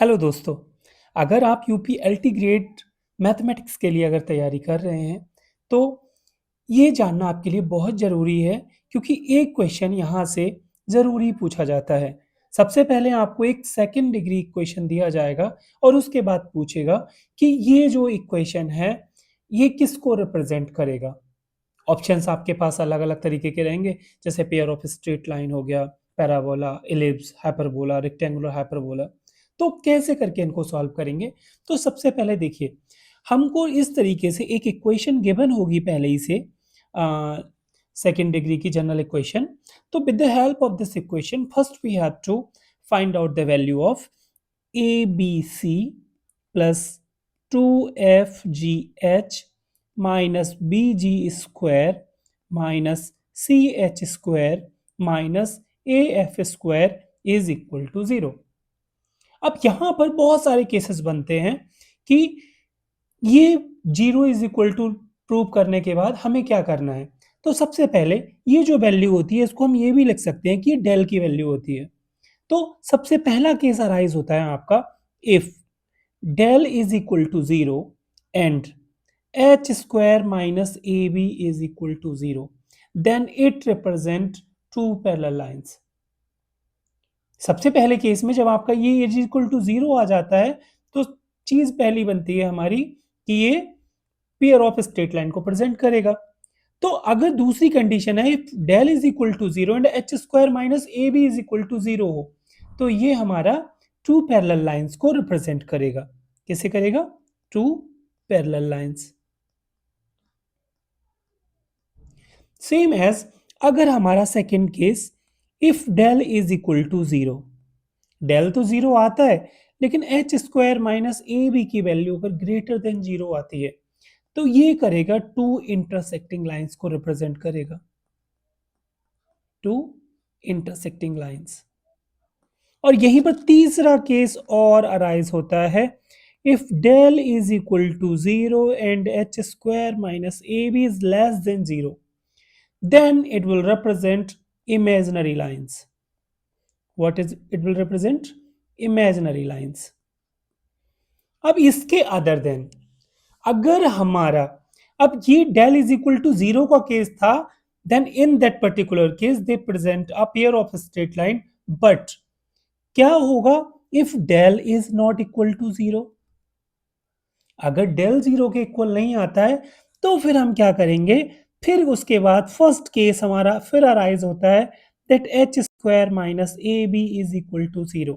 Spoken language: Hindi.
हेलो दोस्तों, अगर आप यूपीएलटी ग्रेड मैथमेटिक्स के लिए अगर तैयारी कर रहे हैं, तो ये जानना आपके लिए बहुत ज़रूरी है क्योंकि एक क्वेश्चन यहाँ से ज़रूरी पूछा जाता है। सबसे पहले आपको एक सेकंड डिग्री इक्वेशन दिया जाएगा और उसके बाद पूछेगा कि ये जो इक्वेशन है, ये किसको रिप्रेजेंट करेगा? ऑप्शंस आपके पास अलग-अलग तरीके के रहेंगे, जैसे पेयर ऑफ स्ट्रेट लाइन हो गया, parabola, ellipse, hyperbola, rectangular hyperbola. तो कैसे करके इनको सॉल्व करेंगे? तो सबसे पहले देखिए, हमको इस तरीके से एक इक्वेशन गिवन होगी पहले ही से सेकंड डिग्री की जनरल इक्वेशन। तो with the help of this equation first we have to find out the value of ABC plus 2FGH minus BG square minus CH square minus AF square is equal to 0। अब यहां पर बहुत सारे केसेस बनते हैं कि ये 0 इज इक्वल टू प्रूव करने के बाद हमें क्या करना है। तो सबसे पहले ये जो वैल्यू होती है इसको हम ये भी लिख सकते हैं कि ये डेल की वैल्यू होती है। तो सबसे पहला केस अराइज होता है आपका if del is equal to 0 and h square minus ab is equal to 0, then it represent two parallel lines। सबसे पहले केस में जब आपका ये इज इक्वल टू 0 आ जाता है तो चीज पहली बनती है हमारी कि ये पेयर ऑफ स्ट्रेट लाइन को प्रेजेंट करेगा। तो अगर दूसरी कंडीशन है if del is equal to 0 and H square minus A B is equal to 0 हो, तो ये हमारा टू पैरेलल लाइंस को रिप्रेजेंट करेगा। कैसे करेगा? Two parallel lines. Same as अगर हमारा second case if del is equal to 0, del तो 0 आता है लेकिन H square minus A B की वैल्यू अगर ग्रेटर देन 0 आती है तो ये करेगा टू इंटरसेक्टिंग लाइंस को रिप्रेजेंट करेगा। Two intersecting lines. और यहीं पर तीसरा केस और अराइज होता है if del is equal to 0 and H square minus A B is less than 0, then it will represent imaginary lines। what is it will represent? Imaginary lines। अब इसके अदर देन अगर हमारा अब ये डेल इज इक्वल टू 0 का केस था, then in that particular case they present a pair of straight line, but क्या होगा if del is not equal to 0? अगर डेल 0 के इक्वल नहीं आता है तो फिर हम क्या करेंगे? फिर उसके बाद फर्स्ट केस हमारा फिर अराइज होता है that H square minus A B is equal to 0।